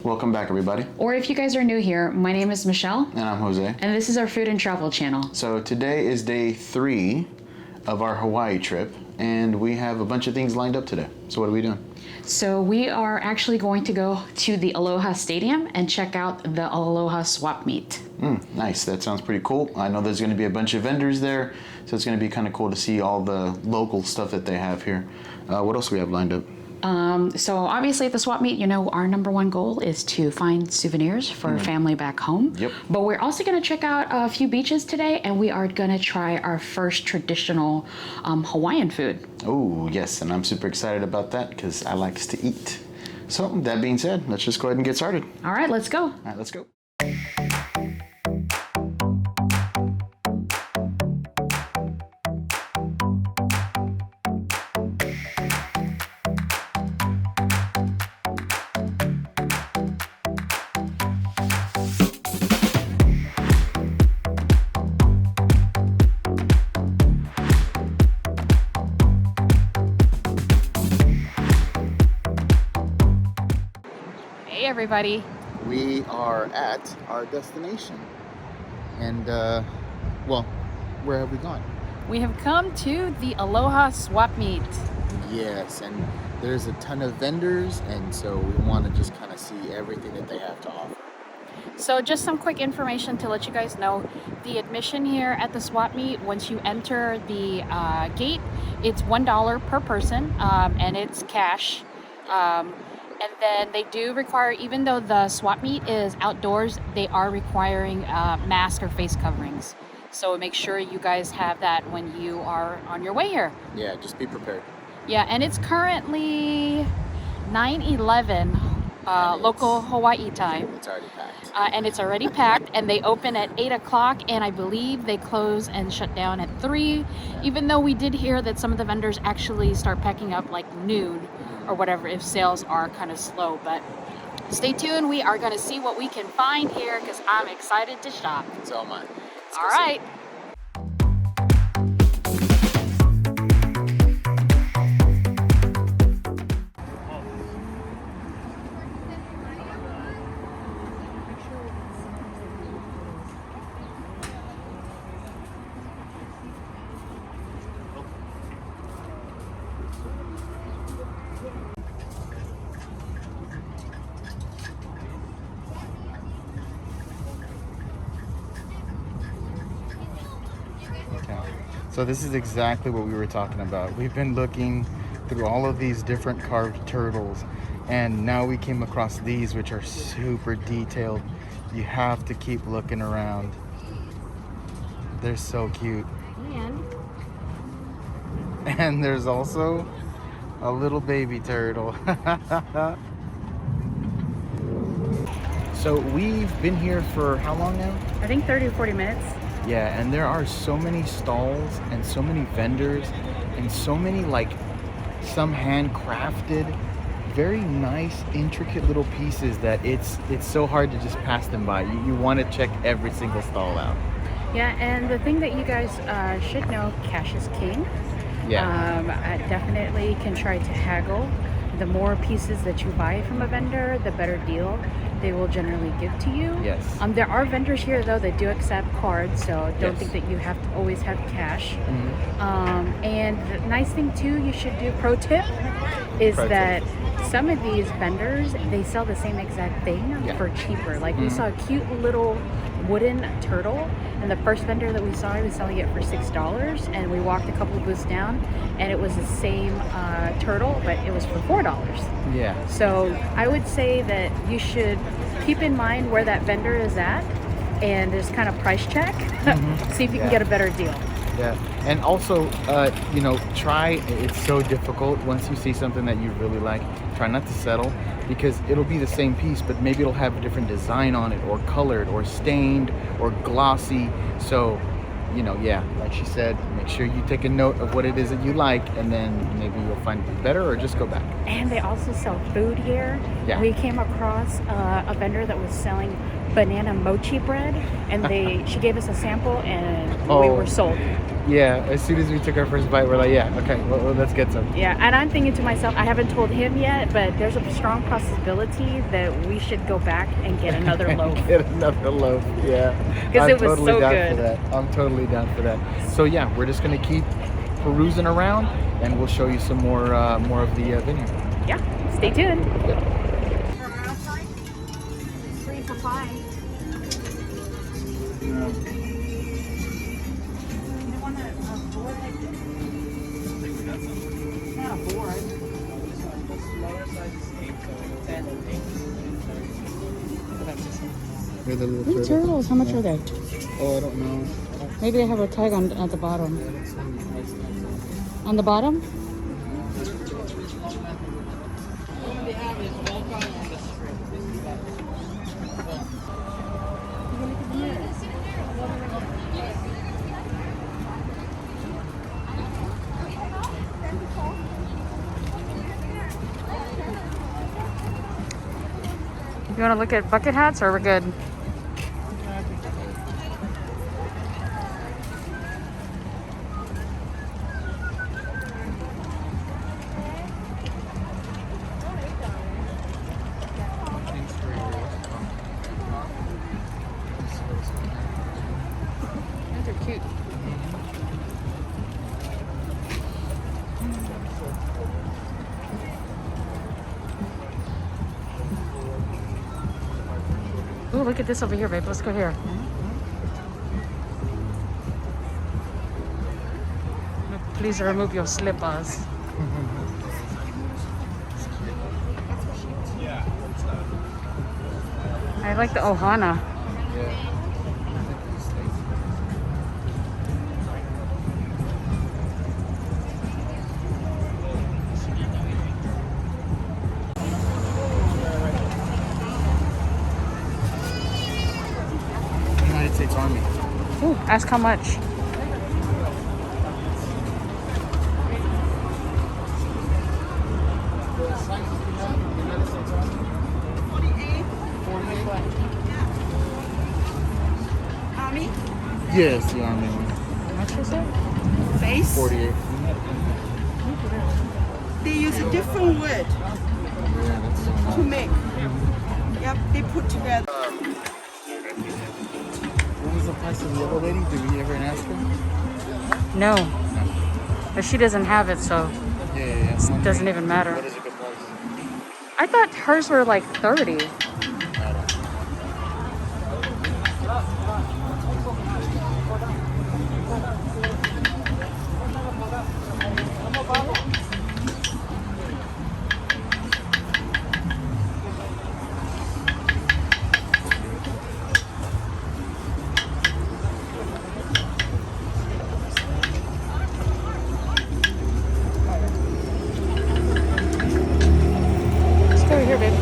Welcome back, everybody. Or if you guys are new here, my name is Michelle. And I'm Jose. And this is our food and travel channel. So today is day 3 of our Hawaii trip, and we have a bunch of things lined up today. So what are we doing? So we are actually going to go to the Aloha Stadium and check out the Aloha Swap Meet. Nice, that sounds pretty cool. I know there's going to be a bunch of vendors there, so it's going to be kind of cool to see all the local stuff that they have here. What else do we have lined up? So obviously at the Swap Meet, you know, our number one goal is to find souvenirs for family back home. Yep. But we're also going to check out a few beaches today, and we are going to try our first traditional Hawaiian food. Oh, yes, and I'm super excited about that because I like to eat. So that being said, let's just go ahead and get started. All right, let's go. All right, let's go. Hey, everybody. We are at our destination. And, well, where have we gone? We have come to the Aloha Swap Meet. Yes, and there's a ton of vendors, and so we want to just kind of see everything that they have to offer. So just some quick information to let you guys know. The admission here at the Swap Meet, once you enter the gate, it's $1 per person, and it's cash. And then they do require, even though the Swap Meet is outdoors, they are requiring mask or face coverings. So make sure you guys have that when you are on your way here. Yeah, just be prepared. Yeah, and it's currently 9:11 local Hawaii time. It's already packed. And it's already packed, and they open at 8 o'clock, and I believe they close and shut down at 3, even though we did hear that some of the vendors actually start packing up like noon or whatever if sales are kind of slow. But stay tuned, we are going to see what we can find here because I'm excited to shop. So am I. All right. So this is exactly what we were talking about. We've been looking through all of these different carved turtles, and now we came across these, which are super detailed. You have to keep looking around. They're so cute. And there's also a little baby turtle. So we've been here for how long now? I think 30 or 40 minutes. Yeah, and there are so many stalls and so many vendors and so many, like, some handcrafted, very nice, intricate little pieces that it's so hard to just pass them by. You want to check every single stall out. Yeah, and the thing that you guys should know, cash is king. Yeah. I definitely can try to haggle. The more pieces that you buy from a vendor, the better deal they will generally give to you. Yes. There are vendors here though that do accept cards, so don't Yes. think that you have to always have cash. Mm-hmm. And the nice thing too, you should do, pro tip, is Pro tip. that some of these vendors, they sell the same exact thing for cheaper. Like we saw a cute little wooden turtle, and the first vendor that we saw, he was selling it for $6, and we walked a couple of booths down, and it was the same turtle, but it was for $4. Yeah. So I would say that you should keep in mind where that vendor is at, and just kind of price check, see if you can get a better deal. Yeah, and also, you know, it's so difficult once you see something that you really like, try not to settle, because it'll be the same piece, but maybe it'll have a different design on it, or colored, or stained, or glossy. So, you know, yeah, like she said, make sure you take a note of what it is that you like, and then maybe you'll find it better, or just go back. And they also sell food here. Yeah. We came across a vendor that was selling banana mochi bread, and she gave us a sample, and we were sold. Yeah, as soon as we took our first bite, we're like, yeah, okay, well, let's get some. Yeah, and I'm thinking to myself, I haven't told him yet, but there's a strong possibility that we should go back and get another loaf. Get another loaf, yeah. Because it was totally so down good. For that. I'm totally down for that. So yeah, we're just gonna keep perusing around, and we'll show you some more of the venue. Yeah, stay tuned. Yep. 3 for 5. The Turtles, how much are they? Oh, I don't know. Maybe they have a tag on at the bottom. On the bottom? You want to look at bucket hats, or we're good? Those are cute. Oh, look at this over here, babe. Let's go here. Please remove your slippers. I like the ohana. United States Army. Ooh, ask how much. Army Yes, the Army one. How much is it? base. 48. They use a different wood Yeah, that's so nice. to make. Yep, they put together. What was the price of the other lady? Did we ever ask her? No. But she doesn't have it, so Yeah. it doesn't even matter. What is a good price? I thought hers were like 30. I don't know. Let's go over here, babe.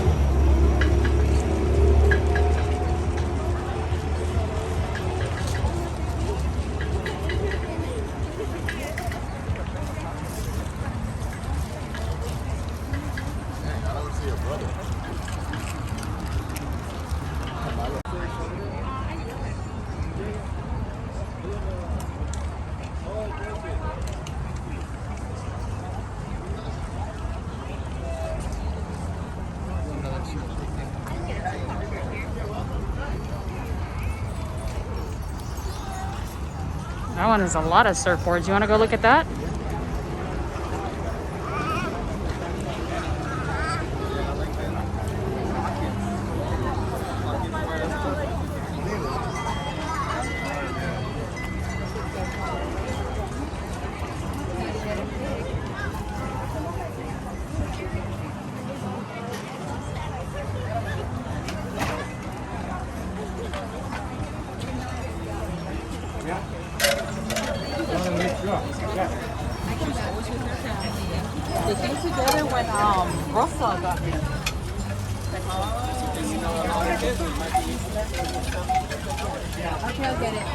That one has a lot of surfboards. You want to go look at that? They came together when Rosa got here. Okay, I'll get it.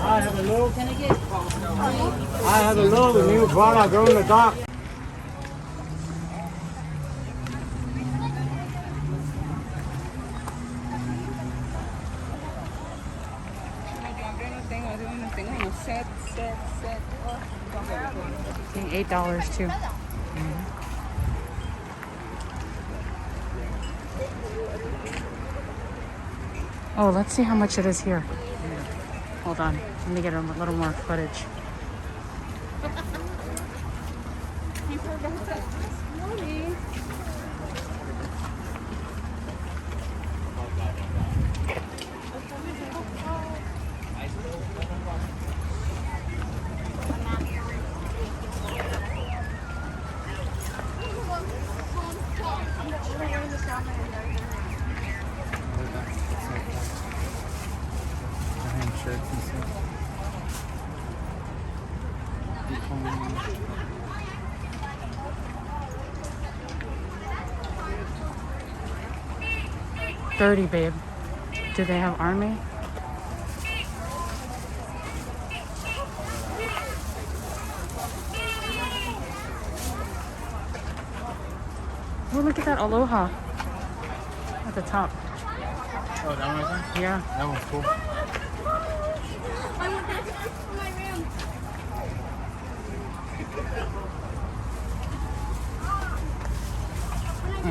I have a load of new product on the dock. set. Oh, I think $8 too. Oh, let's see how much it is here. Hold on, let me get a little more footage. $30, babe. Do they have army? Oh, look at that Aloha at the top. Oh, that one right there? Yeah. That one's cool. I want that for my room.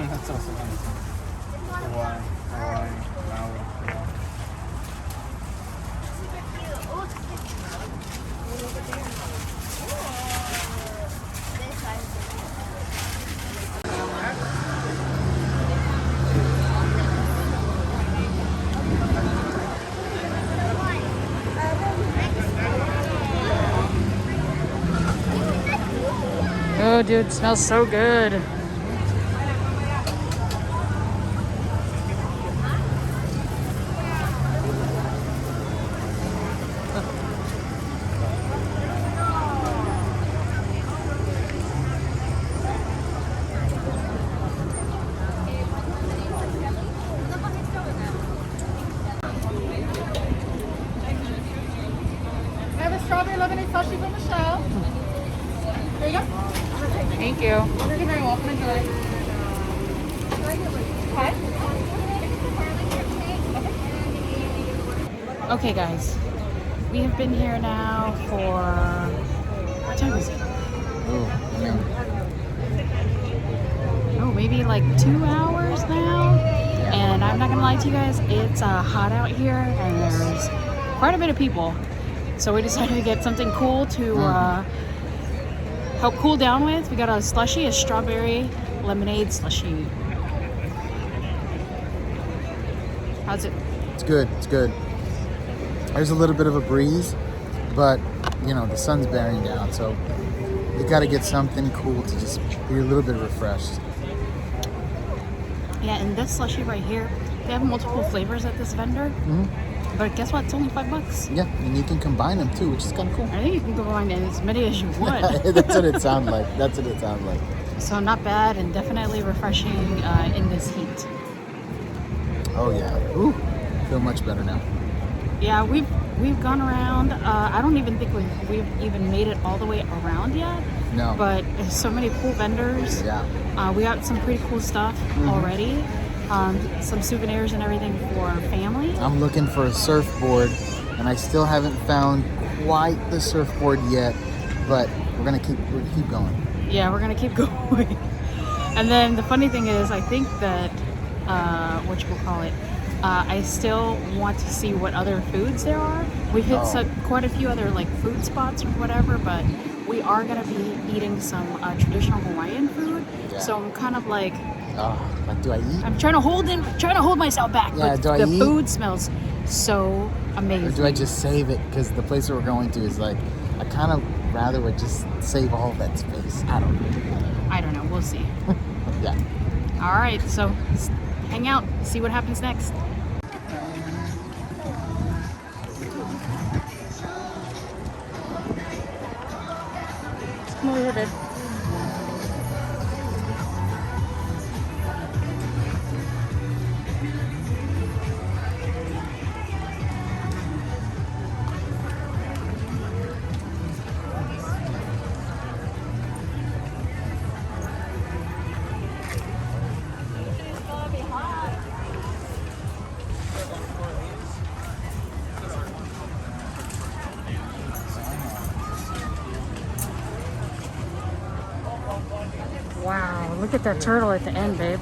That's also nice. Hawaii, Maui. Oh, dude, it smells so good. I have a strawberry lemonade slushy for Michelle. There you go. Thank you. You're very welcome. Enjoy. Okay, guys. We have been here now for... What time is it? Oh, maybe like 2 hours now. And I'm not gonna lie to you guys, it's hot out here and there's quite a bit of people. So we decided to get something cool to help cool down with. We got a slushie, a strawberry lemonade slushie. How's it? It's good. It's good. There's a little bit of a breeze, but you know the sun's bearing down, so you got to get something cool to just be a little bit refreshed. Yeah, and this slushie right here, they have multiple flavors at this vendor. But guess what? It's only $5. Yeah, and you can combine them too, which is kind of cool. I think you can go on as many as you want. That's what it sounds like. That's what it sounds like. So not bad and definitely refreshing in this heat. Oh yeah. Ooh, feel much better now. Yeah, we've gone around. I don't even think we've even made it all the way around yet. No. But there's so many cool vendors. Yeah. We got some pretty cool stuff already. Some souvenirs and everything for family. I'm looking for a surfboard, and I still haven't found quite the surfboard yet. But we're gonna keep going. Yeah, we're gonna keep going. And then the funny thing is, I think that I still want to see what other foods there are. We've hit quite a few other like food spots or whatever, but we are gonna be eating some traditional Hawaiian food. Yeah. So I'm kind of like, like, do I eat? I'm trying to hold myself back. Yeah, but do I the eat? food smells so amazing. Or do I just save it? Because the place that we're going to is like, I kind of rather would just save all that space. I don't know. We'll see. Yeah. All right, so hang out, see what happens next. Come over here, babe. Look at that turtle at the end, babe.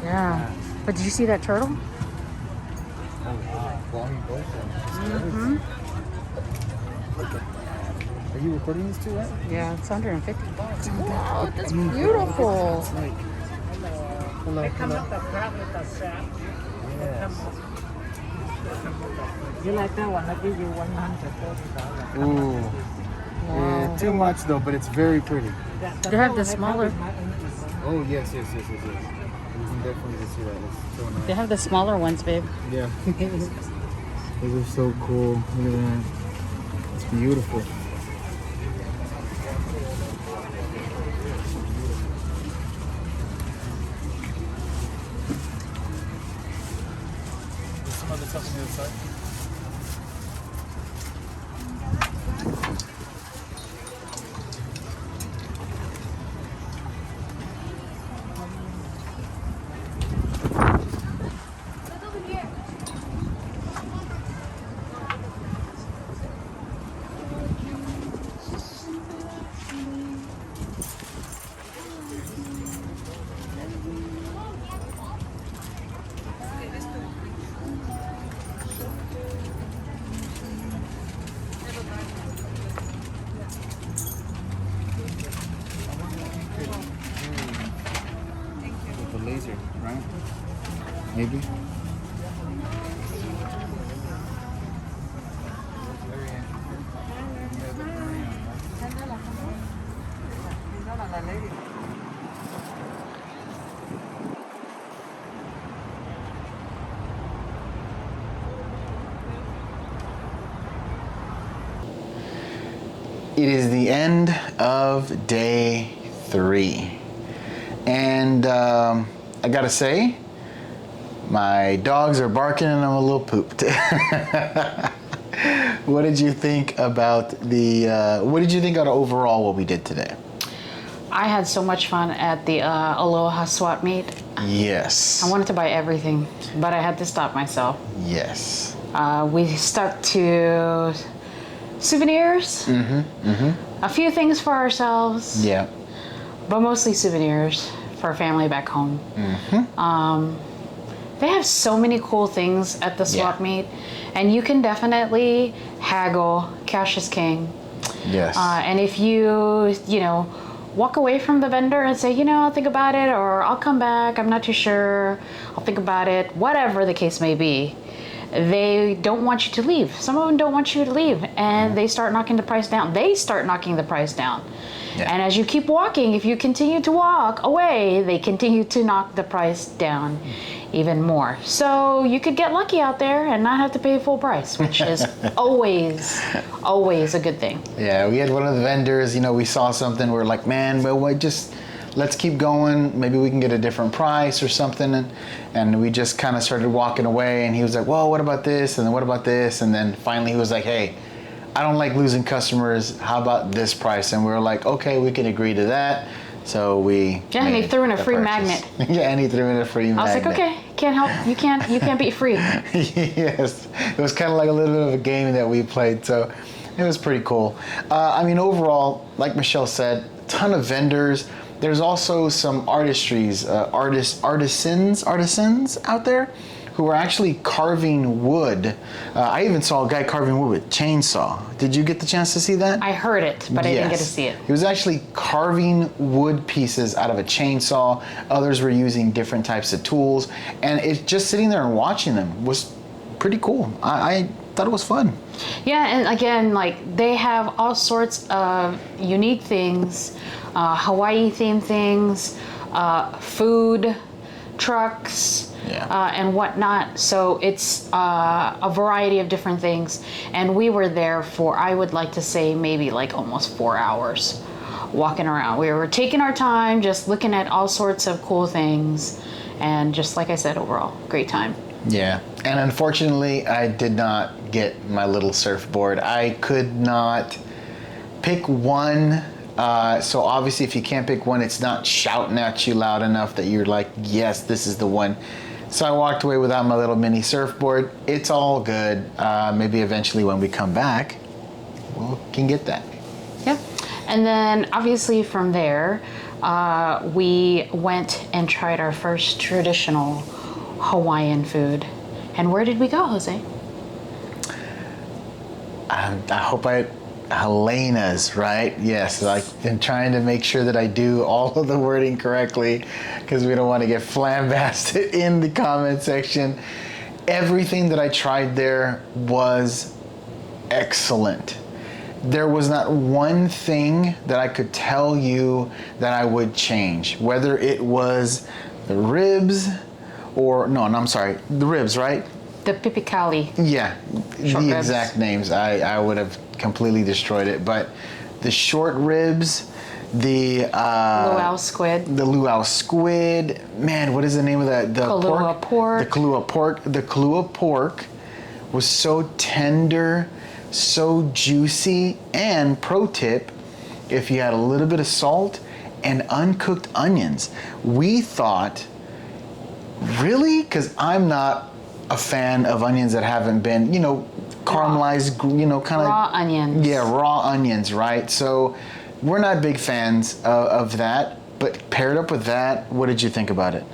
Yeah. But did you see that turtle? Oh, wow. Flying dolphin. Look at that. Are you recording this too, right? Yeah, it's 150 bucks. Wow, that's beautiful. It's like, hello, hello. Yes. You like that one? I give you $130. Ooh. Yeah, too much though, but it's very pretty. They have the smaller. Oh, yes. We can definitely see that. It's so nice. They have the smaller ones, babe. Yeah. Those are so cool. Look at that. It's beautiful. There's some other stuff on the other side. With the laser, right? Maybe. It is the end of day 3. And I gotta say, my dogs are barking and I'm a little pooped. What did you think about what did you think out of overall what we did today? I had so much fun at the Aloha Swap Meet. Yes. I wanted to buy everything, but I had to stop myself. Yes. We stuck to souvenirs, a few things for ourselves, Yeah. but mostly souvenirs for our family back home. They have so many cool things at the swap meet, and you can definitely haggle. Cash is king. Yes. And if you walk away from the vendor and say, I'll think about it, or I'll come back, I'm not too sure, I'll think about it, whatever the case may be, they don't want you to leave. Some of them don't want you to leave, and they start knocking the price down. Yeah. And as you keep walking, if you continue to walk away, they continue to knock the price down even more. So you could get lucky out there and not have to pay full price, which is always a good thing. Yeah, we had one of the vendors, we saw something, we're like, man, well, let's keep going. Maybe we can get a different price or something. And we just kind of started walking away, and he was like, well, what about this? And then what about this? And then finally he was like, hey, I don't like losing customers. How about this price? And we were like, okay, we can agree to that. So we and he threw in a free purchase. magnet. Yeah, and he threw in a free magnet. I was like, okay, can't help. You can't beat free. Yes, it was kind of like a little bit of a game that we played. So it was pretty cool. Overall, like Michelle said, a ton of vendors. There's also some artistries, artisans out there who are actually carving wood. I even saw a guy carving wood with chainsaw. Did you get the chance to see that? I heard it, but I didn't get to see it. He was actually carving wood pieces out of a chainsaw. Others were using different types of tools. And it's just sitting there and watching them was pretty cool. I thought it was fun. Yeah, and again, they have all sorts of unique things, Hawaii themed things, food, trucks, and whatnot. So it's a variety of different things. And we were there for, I would like to say, maybe almost 4 hours walking around. We were taking our time, just looking at all sorts of cool things. And just like I said, overall, great time. Yeah, and unfortunately, I did not get my little surfboard. I could not pick one. So obviously, if you can't pick one, it's not shouting at you loud enough that you're like, yes, this is the one. So I walked away without my little mini surfboard. It's all good. Maybe eventually when we come back, we can get that. Yep. And then obviously from there, we went and tried our first traditional Hawaiian food. And where did we go, Jose? I hope Helena's, right? Yes, I've been trying to make sure that I do all of the wording correctly because we don't want to get flambasted in the comment section. Everything that I tried there was excellent. There was not one thing that I could tell you that I would change, whether it was the ribs or, I'm sorry, the ribs, right? The pipikali. Yeah, Short the ribs. exact names. I would have completely destroyed it. But the short ribs, the Luau squid. the luau squid. Man, what is the name of that? The Kahlua pork. The Kahlua pork. The Kahlua pork was so tender, so juicy. And pro tip, if you had a little bit of salt and uncooked onions, we thought, really? Because I'm not a fan of onions that haven't been, caramelized, kind of Raw onions. Yeah, raw onions, right? So we're not big fans of that. But paired up with that, what did you think about it?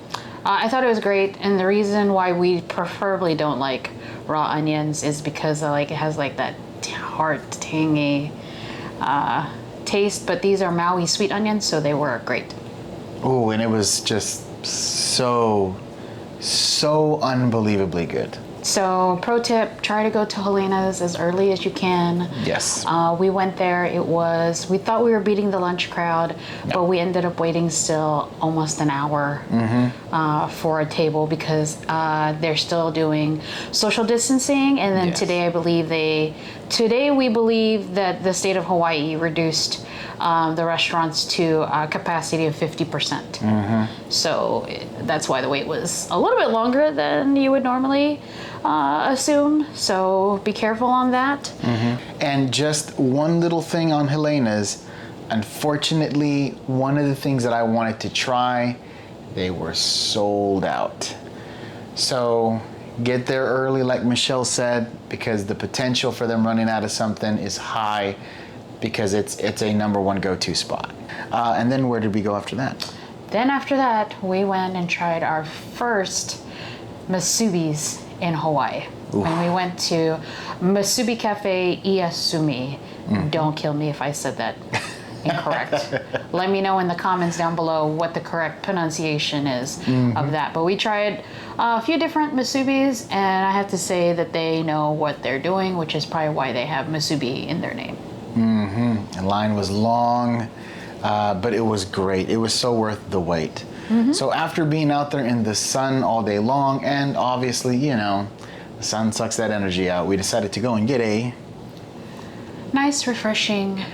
I thought it was great, and the reason why we preferably don't like raw onions is because it has like that hard, tangy taste. But these are Maui sweet onions, so they were great. Oh, and it was just so unbelievably good. So, pro tip, try to go to Helena's as early as you can. Yes. We went there, we thought we were beating the lunch crowd, but we ended up waiting still almost an hour for a table because they're still doing social distancing. And then Yes. today we believe that the state of Hawaii reduced the restaurants to a capacity of 50%. So that's why the wait was a little bit longer than you would normally assume. So be careful on that. And just one little thing on Helena's. Unfortunately, one of the things that I wanted to try, they were sold out. So get there early, like Michelle said, because the potential for them running out of something is high because it's a number one go-to spot. And then where did we go after that? Then after that, we went and tried our first MUSUBIS in Hawaii. And we went to MUSUBI CAFE IYASUME. Don't kill me if I said that incorrect. Let me know in the comments down below what the correct pronunciation is of that. But we tried a few different MUSUBIs, and I have to say that they know what they're doing, which is probably why they have MUSUBI in their name. The line was long, but it was great. It was so worth the wait. So after being out there in the sun all day long, and obviously, the sun sucks that energy out, we decided to go and get a Nice, refreshing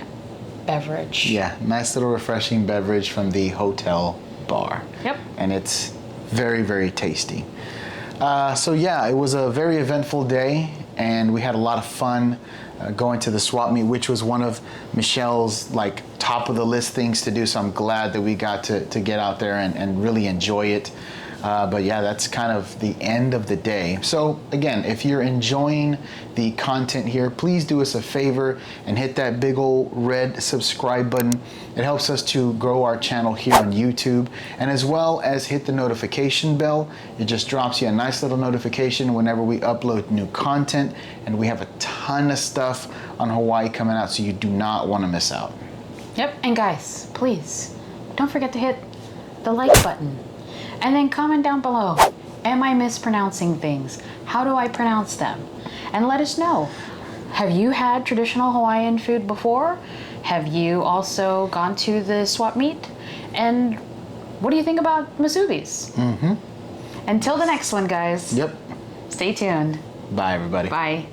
beverage. Yeah, nice little refreshing beverage from the hotel bar. Yep. And it's very, very tasty. So yeah, it was a very eventful day, and we had a lot of fun going to the swap meet, which was one of Michelle's top of the list things to do. So I'm glad that we got to get out there and really enjoy it. But yeah, that's kind of the end of the day. So again, if you're enjoying the content here, please do us a favor and hit that big old red subscribe button. It helps us to grow our channel here on YouTube, and as well as hit the notification bell. It just drops you a nice little notification whenever we upload new content, and we have a ton of stuff on Hawaii coming out, so you do not want to miss out. Yep, and guys, please don't forget to hit the like button. And then comment down below, am I mispronouncing things? How do I pronounce them? And let us know. Have you had traditional Hawaiian food before? Have you also gone to the swap meet? And what do you think about MUSUBIs? Until the next one, guys. Yep. Stay tuned. Bye, everybody. Bye.